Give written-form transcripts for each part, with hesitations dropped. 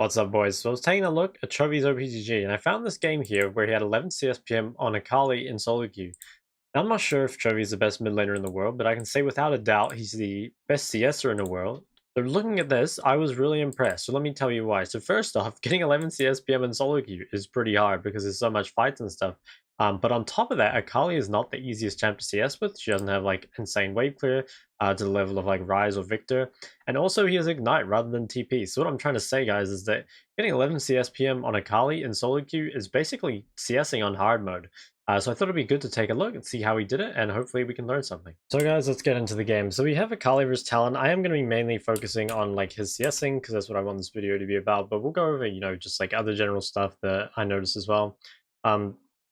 What's up, boys? So I was taking a look at Chovy's OPGG, and I found this game here where he had 11 Cspm on Akali in solo queue. Now, I'm not sure if Chovy is the best mid laner in the world, but I can say without a doubt he's the best CSer in the world. So looking at this, I was really impressed. So let me tell you why. So first off, getting 11 CSPM in solo queue is pretty hard because there's so much fights and stuff. But on top of that, Akali is not the easiest champ to CS with. She doesn't have like insane wave clear to the level of like Ryze or Victor. And also he has Ignite rather than TP. So what I'm trying to say, guys, is that getting 11 CSPM on Akali in solo queue is basically CSing on hard mode. So I thought it'd be good to take a look and see how he did it, and hopefully we can learn something. So guys, let's get into the game. So we have Akali vs Talon. I am going to be mainly focusing on like his CSing because that's what I want this video to be about, but we'll go over, just like other general stuff that I noticed as well.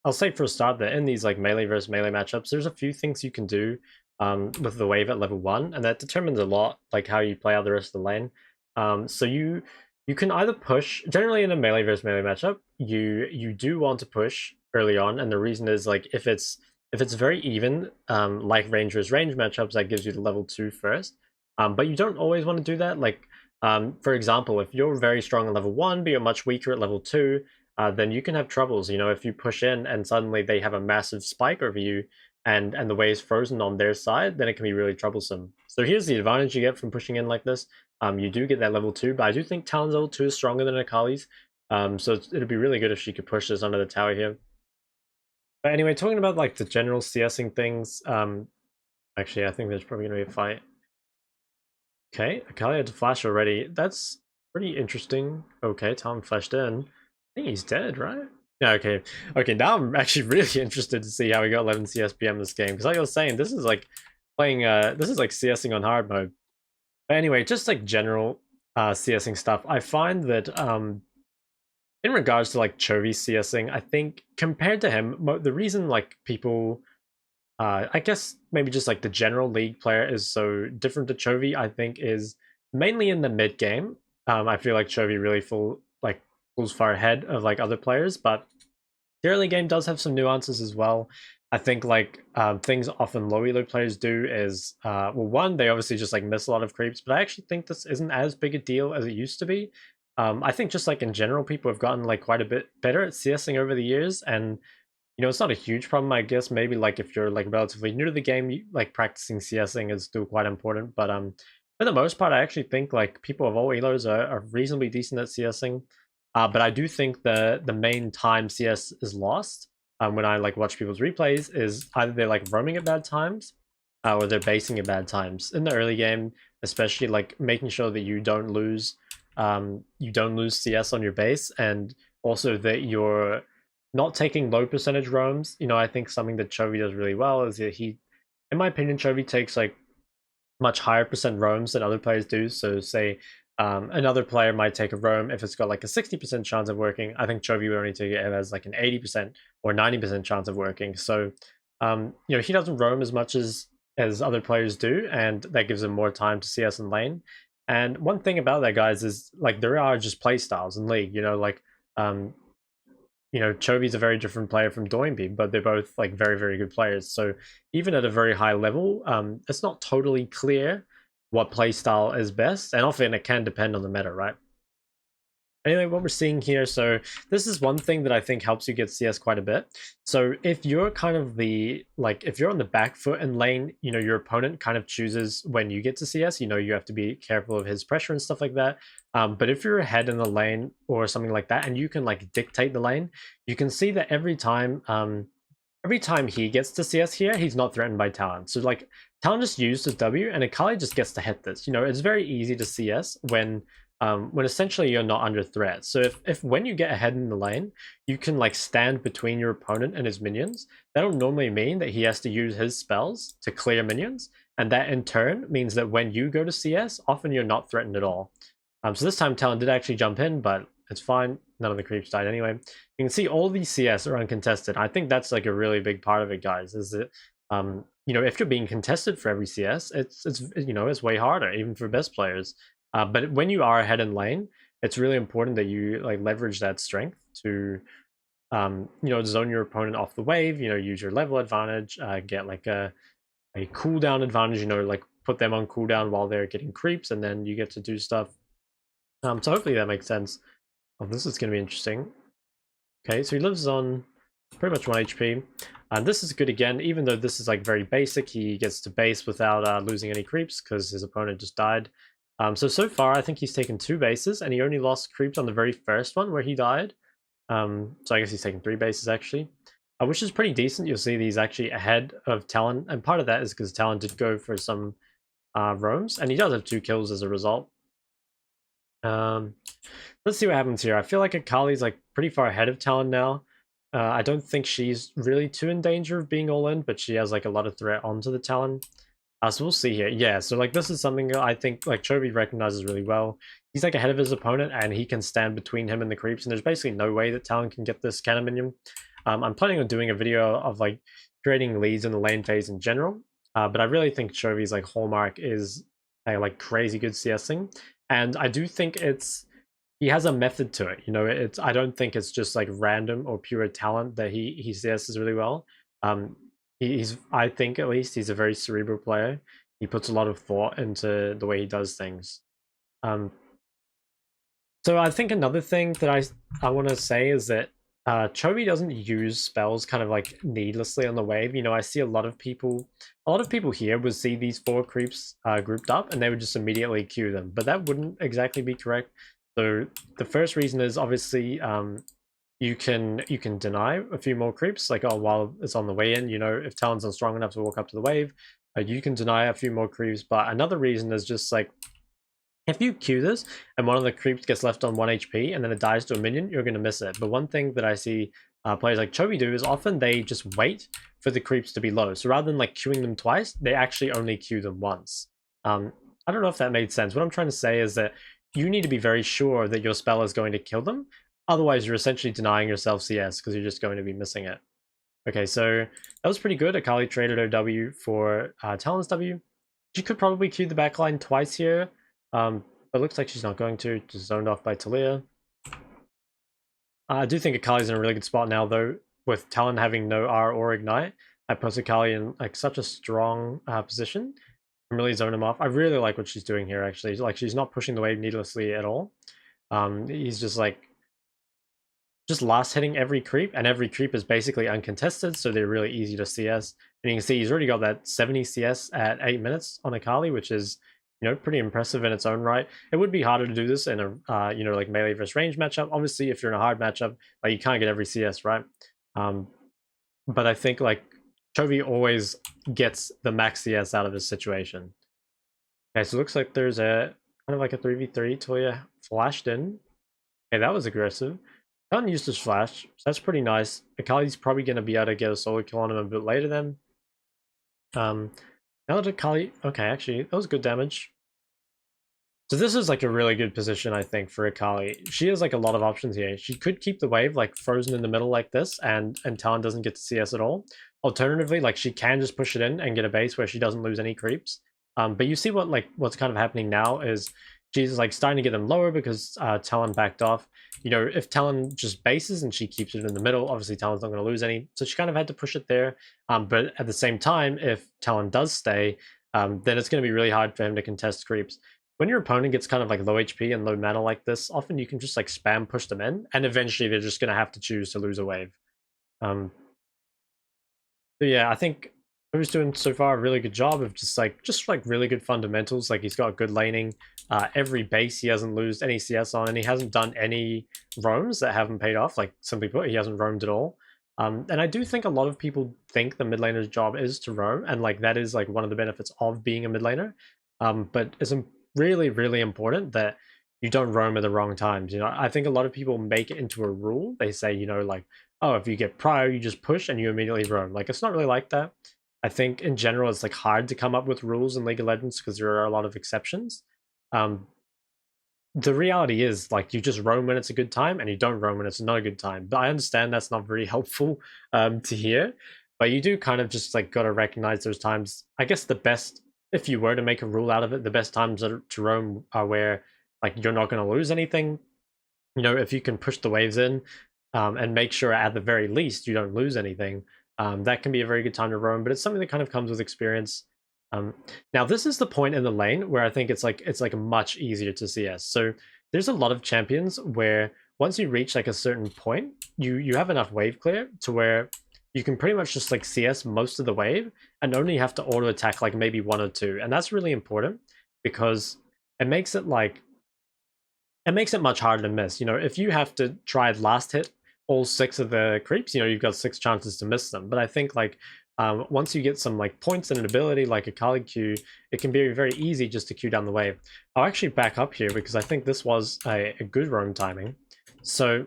I'll say for a start that in these like melee versus melee matchups, there's a few things you can do with the wave at level 1, and that determines a lot like how you play out the rest of the lane. So you can either push, generally in a melee versus melee matchup, you do want to push early on, and the reason is like if it's very even, like range versus range matchups, that gives you the level 2 first. But you don't always want to do that. Like for example, if you're very strong at level 1 but you're much weaker at level 2, then you can have troubles. If you push in and suddenly they have a massive spike over you, and the way is frozen on their side, then it can be really troublesome. So here's the advantage you get from pushing in like this. You do get that level 2, but I do think Talon's level 2 is stronger than Akali's. So it'd be really good if she could push this under the tower here. But anyway, talking about like the general CSing things, actually I think there's probably gonna be a fight. Okay, Akali had to flash already. That's pretty interesting. Okay, Talon flashed in. I think he's dead, right? Yeah, okay. Okay, now I'm actually really interested to see how he got 11 CSPM this game. Because like I was saying, this is like playing this is like CSing on hard mode. But anyway, just like general CSing stuff, I find that in regards to like Chovy CSing, I think compared to him, the reason like people, I guess maybe just like the general league player is so different to Chovy, I think is mainly in the mid game. I feel like Chovy really pulls far ahead of like other players, but the early game does have some nuances as well. I think like things often low elo players do is well, one, they obviously just like miss a lot of creeps, but I actually think this isn't as big a deal as it used to be. I think just like in general, people have gotten like quite a bit better at CSing over the years, and it's not a huge problem. I guess maybe like if you're like relatively new to the game, like practicing CSing is still quite important. But for the most part, I actually think like people of all elos are reasonably decent at CSing. But I do think the main time CS is lost when I like watch people's replays is either they're like roaming at bad times, or they're basing at bad times in the early game, especially like making sure that you don't lose CS on your base, and also that you're not taking low percentage roams. I think something that Chovy does really well is that in my opinion, Chovy takes like much higher percent roams than other players do. So say another player might take a roam if it's got like a 60% chance of working. I think Chovy would only take it as like an 80% or 90% chance of working. So he doesn't roam as much as other players do, and that gives him more time to CS in lane. And one thing about that, guys, is like there are just play styles in League. Um, Chovy's a very different player from Doinby, but they're both like very, very good players. So even at a very high level, it's not totally clear what playstyle is best, and often it can depend on the meta, right? Anyway, what we're seeing here, so this is one thing that I think helps you get CS quite a bit. So if you're kind of if you're on the back foot in lane, your opponent kind of chooses when you get to CS, you have to be careful of his pressure and stuff like that. But if you're ahead in the lane or something like that, and you can like dictate the lane, you can see that every time he gets to CS here, he's not threatened by Talon. So like Talon just used his W, and Akali just gets to hit this. It's very easy to CS when essentially you're not under threat. So if when you get ahead in the lane, you can like stand between your opponent and his minions, that'll normally mean that he has to use his spells to clear minions, and that in turn means that when you go to CS, often you're not threatened at all. So this time Talon did actually jump in, but it's fine. None of the creeps died anyway. You can see all these CS are uncontested. I think that's like a really big part of it, guys, is that if you're being contested for every CS, it's way harder, even for best players. But when you are ahead in lane, it's really important that you like leverage that strength to zone your opponent off the wave, use your level advantage, get like a cooldown advantage, like put them on cooldown while they're getting creeps, and then you get to do stuff. So hopefully that makes sense. Oh, this is going to be interesting. Okay, so he lives on pretty much 1 HP. And this is good again, even though this is like very basic, he gets to base without losing any creeps because his opponent just died. So far, I think he's taken 2 bases, and he only lost creeps on the very first one where he died. So I guess he's taken 3 bases actually, which is pretty decent. You'll see these actually ahead of Talon, and part of that is because Talon did go for some roams, and he does have 2 kills as a result. Let's see what happens here. I feel like Akali's like pretty far ahead of Talon now. I don't think she's really too in danger of being all in, but she has like a lot of threat onto the Talon. So we'll see here. Yeah, so like this is something I think like Chovy recognizes really well. He's like ahead of his opponent, and he can stand between him and the creeps, and there's basically no way that Talon can get this cannon minion. I'm planning on doing a video of like creating leads in the lane phase in general, but I really think Chovy's like hallmark is a like crazy good CSing, and I do think he has a method to it. You know, I don't think it's just like random or pure talent that he CSs really well. He's I think at least he's a very cerebral player. He puts a lot of thought into the way he does things. So I think another thing that I want to say is that Chovy doesn't use spells kind of like needlessly on the wave. You know, I see a lot of people here would see these 4 creeps grouped up, and they would just immediately queue them, but that wouldn't exactly be correct. So the first reason is obviously you can deny a few more creeps, like while it's on the way in. You know, if Talon's not strong enough to walk up to the wave, you can deny a few more creeps. But another reason is just like, if you queue this and one of the creeps gets left on 1 HP and then it dies to a minion, you're going to miss it. But one thing that I see players like Chovy do is often they just wait for the creeps to be low. So rather than like queuing them twice, they actually only queue them once. I don't know if that made sense. What I'm trying to say is that you need to be very sure that your spell is going to kill them. Otherwise, you're essentially denying yourself CS because you're just going to be missing it. Okay, so that was pretty good. Akali traded her W for Talon's W. She could probably queue the backline twice here. But it looks like she's not going to. Just zoned off by Talia. I do think Akali's in a really good spot now, though, with Talon having no R or Ignite. I puts Akali in like such a strong position. I'm really zone him off. I really like what she's doing here, actually. Like, she's not pushing the wave needlessly at all. He's just like last hitting every creep, and every creep is basically uncontested, so they're really easy to CS. And you can see he's already got that 70 CS at 8 minutes on Akali, which is, you know, pretty impressive in its own right. It would be harder to do this in a you know, like melee versus range matchup. Obviously, if you're in a hard matchup, like, you can't get every CS, right? But I think like Chovy always gets the max CS out of his situation. Okay, so it looks like there's a kind of like a 3v3. Talia flashed in. Okay, that was aggressive. Talon used his flash, so that's pretty nice. Akali's probably going to be able to get a solo kill on him a bit later then. Now that Akali... Okay, actually, that was good damage. So this is like a really good position, I think, for Akali. She has like a lot of options here. She could keep the wave like frozen in the middle like this, and Talon doesn't get to CS at all. Alternatively, like, she can just push it in and get a base where she doesn't lose any creeps. But you see what's kind of happening now is she's like starting to get them lower because Talon backed off. You know, if Talon just bases and she keeps it in the middle, obviously Talon's not going to lose any. So she kind of had to push it there. But at the same time, if Talon does stay, then it's going to be really hard for him to contest creeps. When your opponent gets kind of like low HP and low mana like this, often you can just like spam push them in, and eventually they're just going to have to choose to lose a wave. So yeah, I think he's doing so far a really good job of just like really good fundamentals. Like, he's got good laning. Every base he hasn't lost any CS on, and he hasn't done any roams that haven't paid off. Like, simply put, he hasn't roamed at all. And I do think a lot of people think the mid laner's job is to roam, and like that is like one of the benefits of being a mid laner. But it's really, really important that you don't roam at the wrong times. You know, I think a lot of people make it into a rule. They say, you know, like, oh, if you get prio, you just push and you immediately roam. Like, it's not really like that. I think in general, it's like hard to come up with rules in League of Legends because there are a lot of exceptions. The reality is, like, you just roam when it's a good time and you don't roam when it's not a good time. But I understand that's not very helpful to hear. But you do kind of just like got to recognize those times. I guess the best, if you were to make a rule out of it, the best times to roam are where like you're not going to lose anything. You know, if you can push the waves in and make sure at the very least you don't lose anything, that can be a very good time to roam. But it's something that kind of comes with experience. Now this is the point in the lane where I think it's like much easier to CS. So there's a lot of champions where once you reach like a certain point, you have enough wave clear to where you can pretty much just like CS most of the wave and only have to auto attack like maybe one or two. And that's really important because it makes it like it makes it much harder to miss. You know, if you have to try last hit all 6 of the creeps, you know, you've got 6 chances to miss them. But I think like once you get some like points and an ability like Akali Q, it can be very easy just to Q down the wave. I'll actually back up here because I think this was a good roam timing. So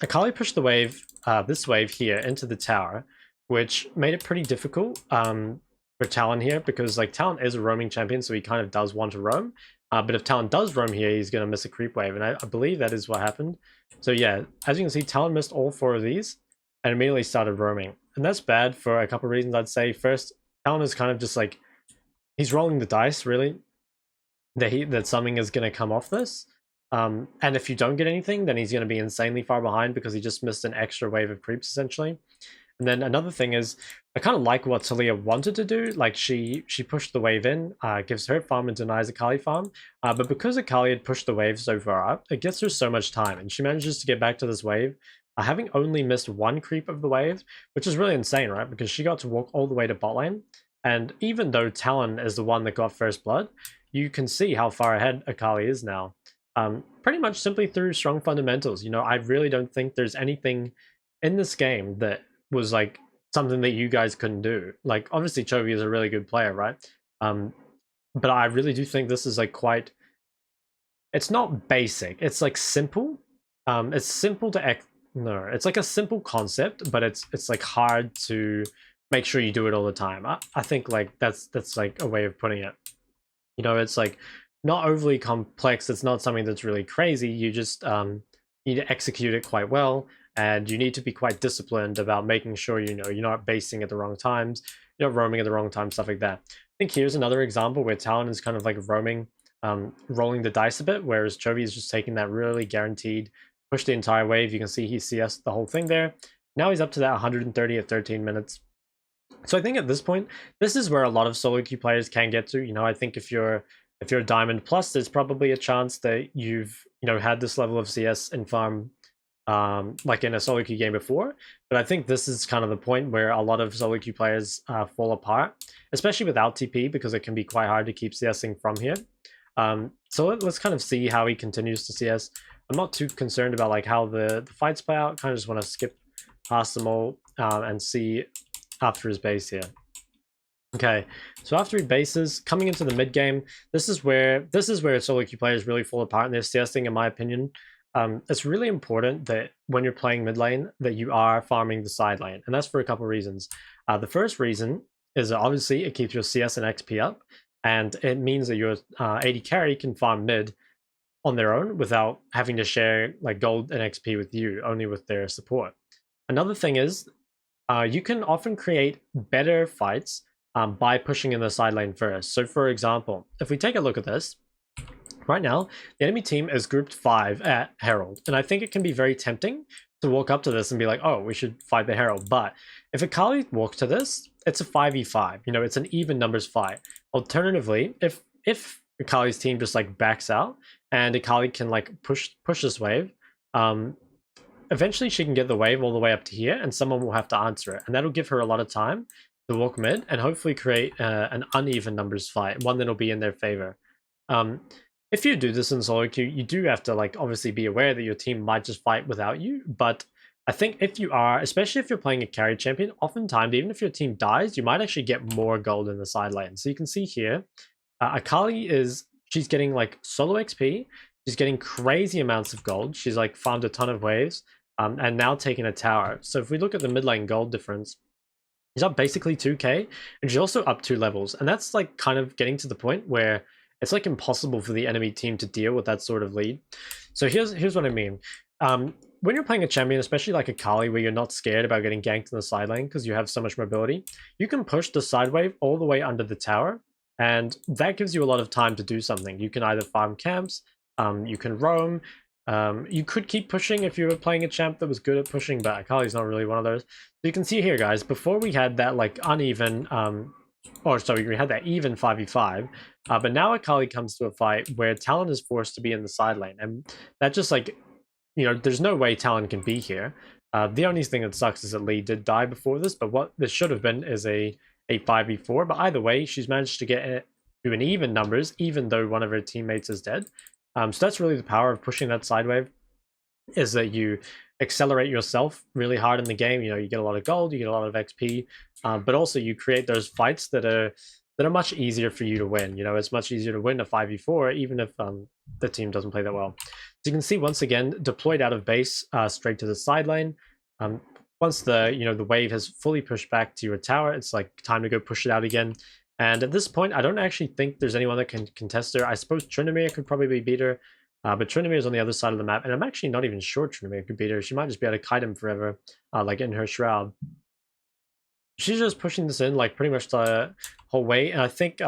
Akali pushed the wave, this wave here, into the tower, which made it pretty difficult for Talon here because like Talon is a roaming champion, so he kind of does want to roam. But if Talon does roam here, he's going to miss a creep wave, and I believe that is what happened. So yeah, as you can see, Talon missed all 4 of these and immediately started roaming. And that's bad for a couple of reasons, I'd say. First, Talon is kind of just like, he's rolling the dice, really, that something is going to come off this. And if you don't get anything, then he's going to be insanely far behind because he just missed an extra wave of creeps, essentially. And then another thing is, I kind of like what Talia wanted to do. Like she pushed the wave in, gives her farm and denies Akali farm. But because Akali had pushed the wave so far up, it gets her so much time, and she manages to get back to this wave, having only missed 1 creep of the wave, which is really insane, right? Because she got to walk all the way to bot lane. And even though Talon is the one that got first blood, you can see how far ahead Akali is now. Pretty much simply through strong fundamentals. You know, I really don't think there's anything in this game that was like something that you guys couldn't do. Like obviously Chovy is a really good player, right? But I really do think this is like quite, it's not basic, it's like simple. It's simple to no, it's like a simple concept, but it's like hard to make sure you do it all the time. I think like that's like a way of putting it. You know, it's like not overly complex, it's not something that's really crazy, you just need to execute it quite well. And you need to be quite disciplined about making sure, you know, you're not basing at the wrong times, you're not roaming at the wrong time, stuff like that. I think here's another example where Talon is kind of like roaming, rolling the dice a bit, whereas Chovy is just taking that really guaranteed push the entire wave. You can see he CS the whole thing there. Now he's up to that 130 at 13 minutes. So I think at this point, this is where a lot of solo queue players can get to. You know, I think if you're a Diamond Plus, there's probably a chance that you've, you know, had this level of CS and farm like in a solo queue game before. But I think this is kind of the point where a lot of solo queue players fall apart, especially without TP, because it can be quite hard to keep CSing from here. So let's kind of see how he continues to CS. I'm not too concerned about like how the fights play out. Kind of just want to skip past them all and see after his base here. Okay, so after he bases, coming into the mid game, this is where solo queue players really fall apart in their CSing, in my opinion. It's really important that when you're playing mid lane that you are farming the side lane, and that's for a couple of reasons. The first reason is that obviously it keeps your CS and XP up, and it means that your AD carry can farm mid on their own without having to share like gold and XP with you, only with their support. Another thing is you can often create better fights by pushing in the side lane first. So for example, if we take a look at this, right now, the enemy team is grouped 5 at Herald, and I think it can be very tempting to walk up to this and be like, oh, we should fight the Herald. But if Akali walks to this, it's a 5v5. You know, it's an even numbers fight. Alternatively, if Akali's team just like backs out and Akali can like push this wave, eventually she can get the wave all the way up to here, and someone will have to answer it, and that'll give her a lot of time to walk mid and hopefully create an uneven numbers fight, one that'll be in their favor. If you do this in solo queue, you do have to like obviously be aware that your team might just fight without you. But I think if you are, especially if you're playing a carry champion, oftentimes even if your team dies, you might actually get more gold in the side lane. So you can see here, Akali she's getting like solo XP, she's getting crazy amounts of gold. She's like farmed a ton of waves, and now taking a tower. So if we look at the mid lane gold difference, she's up basically 2k, and she's also up 2 levels. And that's like kind of getting to the point where it's like impossible for the enemy team to deal with that sort of lead. So here's what I mean. When you're playing a champion, especially like Akali, where you're not scared about getting ganked in the side lane because you have so much mobility, you can push the side wave all the way under the tower, and that gives you a lot of time to do something. You can either farm camps, you can roam, you could keep pushing if you were playing a champ that was good at pushing, but Akali's not really one of those. So you can see here, guys, before we had that like uneven or sorry, we had that even 5v5, but now Akali comes to a fight where Talon is forced to be in the side lane, and that just like, there's no way Talon can be here. The only thing that sucks is that Lee did die before this, but what this should have been is a 5v4, but either way, she's managed to get it to an even numbers, even though one of her teammates is dead. So that's really the power of pushing that side wave, is that you accelerate yourself really hard in the game. You get a lot of gold, you get a lot of XP, but also you create those fights that are much easier for you to win. It's much easier to win a 5v4, even if the team doesn't play that well. So you can see once again, deployed out of base, straight to the side lane. Once the wave has fully pushed back to your tower, it's like time to go push it out again. And at this point, I don't actually think there's anyone that can contest her. I suppose Tryndamere could probably beat her. But Tryndamere is on the other side of the map, and I'm actually not even sure Tryndamere could beat her. She might just be able to kite him forever, like in her shroud. She's just pushing this in like pretty much the whole way, and I think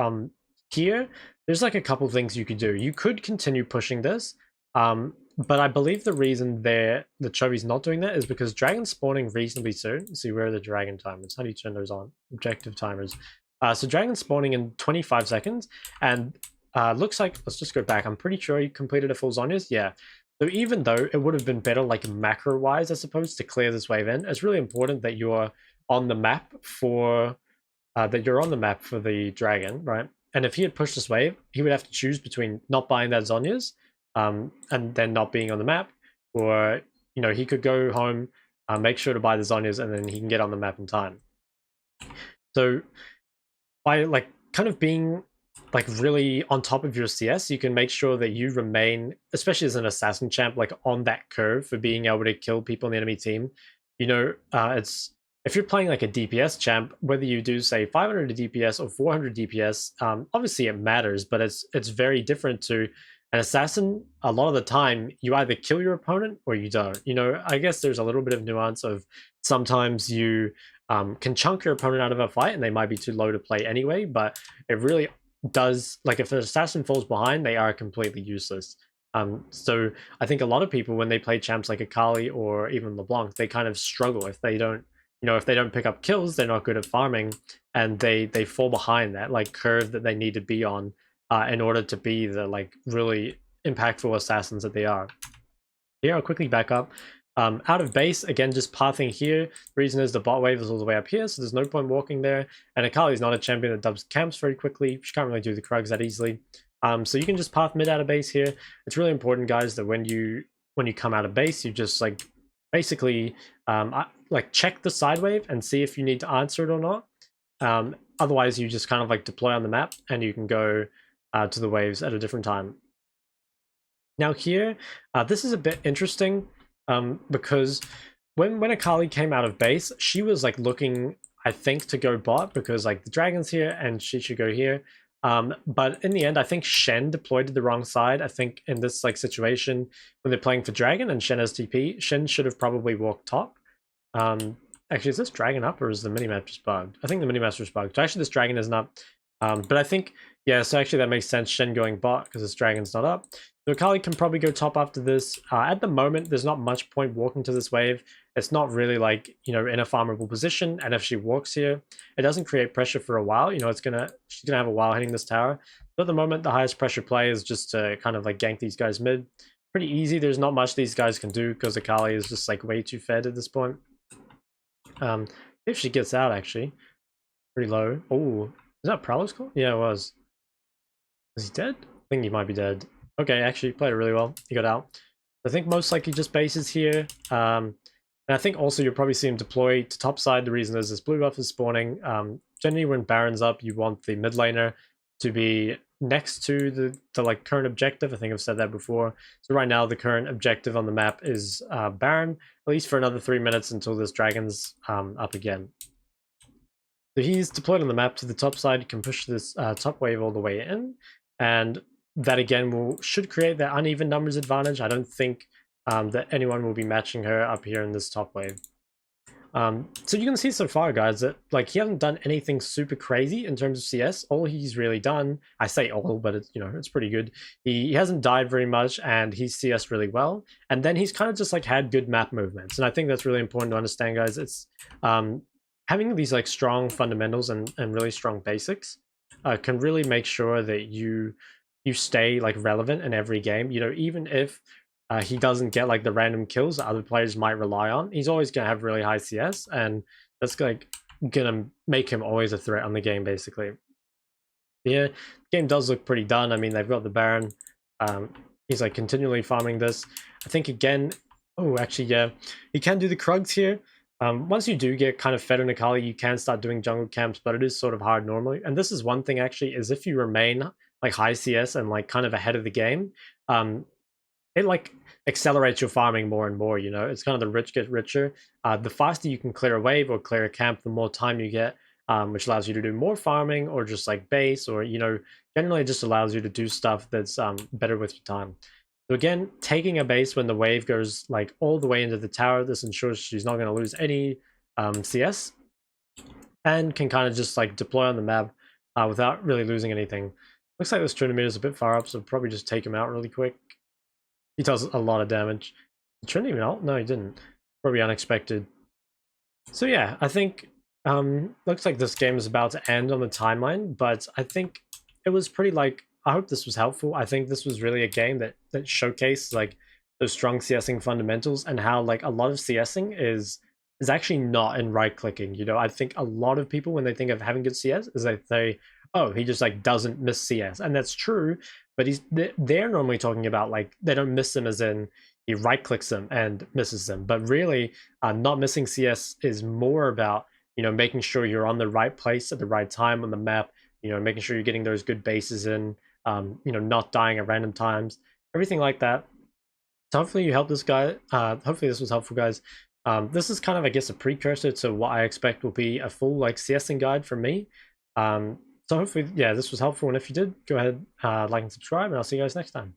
here there's like a couple things you could do. You could continue pushing this, but I believe the reason the Chovy's not doing that is because dragon's spawning reasonably soon. Let's see, where are the dragon timers? How do you turn those on? Objective timers. So dragon's spawning in 25 seconds, and looks like, let's just go back. I'm pretty sure he completed a full Zhonya's. Yeah. So even though it would have been better, like macro-wise, I suppose, to clear this wave in, it's really important that you're on the map for the dragon, right? And if he had pushed this wave, he would have to choose between not buying that Zhonya's, and then not being on the map, or he could go home, make sure to buy the Zhonya's, and then he can get on the map in time. So by like kind of being like really on top of your CS, you can make sure that you remain, especially as an assassin champ, like on that curve for being able to kill people in the enemy team. It's, if you're playing like a DPS champ, whether you do say 500 DPS or 400 DPS, obviously it matters, but it's very different to an assassin. A lot of the time, you either kill your opponent or you don't. I guess there's a little bit of nuance of sometimes you can chunk your opponent out of a fight and they might be too low to play anyway, but it really does, like, if an assassin falls behind, they are completely useless. So I think a lot of people, when they play champs like Akali or even LeBlanc, they kind of struggle if they don't, if they don't pick up kills, they're not good at farming, and they fall behind that like curve that they need to be on in order to be the like really impactful assassins that they are. Here, I'll quickly back up. Out of base, again, just pathing here. The reason is the bot wave is all the way up here, so there's no point walking there. And Akali is not a champion that dubs camps very quickly. She can't really do the Krugs that easily. So you can just path mid out of base here. It's really important, guys, that when you come out of base, you just like basically like check the side wave and see if you need to answer it or not. Otherwise, you just kind of like deploy on the map and you can go to the waves at a different time. Now here, this is a bit interesting. Because when Akali came out of base, she was like looking, I think, to go bot because like the dragon's here and she should go here. But in the end, I think Shen deployed to the wrong side. I think in this like situation when they're playing for dragon and Shen has TP, Shen should have probably walked top. Actually, is this dragon up or is the minimap just bugged? I think the minimap is bugged. So actually, this dragon isn't up. But I think, yeah, so actually that makes sense, Shen going bot because this dragon's not up. So Akali can probably go top after this. At the moment, there's not much point walking to this wave. It's not really like, in a farmable position. And if she walks here, it doesn't create pressure for a while. She's gonna have a while hitting this tower. But at the moment, the highest pressure play is just to kind of like gank these guys mid. Pretty easy. There's not much these guys can do because Akali is just like way too fed at this point. If she gets out, actually. Pretty low. Oh, is that Prowler's call? Yeah, it was. Is he dead? I think he might be dead. Okay, actually played it really well. He got out. I think most likely just bases here. And I think also you'll probably see him deploy to top side. The reason is this blue buff is spawning. Generally when Baron's up, you want the mid laner to be next to the like current objective. I think I've said that before. So right now the current objective on the map is Baron, at least for another 3 minutes until this dragon's up again. So he's deployed on the map to the top side. You can push this top wave all the way in, and that again should create that uneven numbers advantage. I don't think that anyone will be matching her up here in this top wave. So you can see so far, guys, that like he hasn't done anything super crazy in terms of CS. All he's really done, I say all, but it's it's pretty good. He hasn't died very much, and he's CS really well. And then he's kind of just like had good map movements, and I think that's really important to understand, guys. It's having these like strong fundamentals and really strong basics can really make sure that you stay like relevant in every game. You know, even if he doesn't get like the random kills that other players might rely on, he's always gonna have really high CS, and that's like gonna make him always a threat on the game, basically. Yeah, the game does look pretty done. I mean, they've got the Baron. Um, he's like continually farming this. I think again. Oh, actually, yeah, he can do the Krugs here. Once you do get kind of fed on Akali, you can start doing jungle camps, but it is sort of hard normally. And this is one thing actually, is if you remain like high CS and like kind of ahead of the game, um, it like accelerates your farming more and more. You know, it's kind of the rich get richer. The faster you can clear a wave or clear a camp, the more time you get, which allows you to do more farming or just like base, or you know, generally it just allows you to do stuff that's better with your time. So again, taking a base when the wave goes like all the way into the tower, this ensures she's not going to lose any CS, and can kind of just like deploy on the map without really losing anything. Looks like this Trinity is a bit far up, so probably just take him out really quick. He does a lot of damage. Did Trinity even ult? No, he didn't. Probably unexpected. So yeah, I think looks like this game is about to end on the timeline, but I think it was pretty like, I hope this was helpful. I think this was really a game that showcased like those strong CSing fundamentals, and how like a lot of CSing is actually not in right clicking. You know, I think a lot of people, when they think of having good CS, is they say, oh, he just like doesn't miss CS, and that's true. But they're normally talking about like they don't miss them as in he right clicks them and misses them. But really, not missing CS is more about, you know, making sure you're on the right place at the right time on the map. You know, making sure you're getting those good bases in. You know, not dying at random times, everything like that. So hopefully you helped this guy. Hopefully this was helpful, guys. This is kind of, I guess, a precursor to what I expect will be a full like CSing guide from me. So hopefully, yeah, this was helpful. And if you did, go ahead, like and subscribe, and I'll see you guys next time.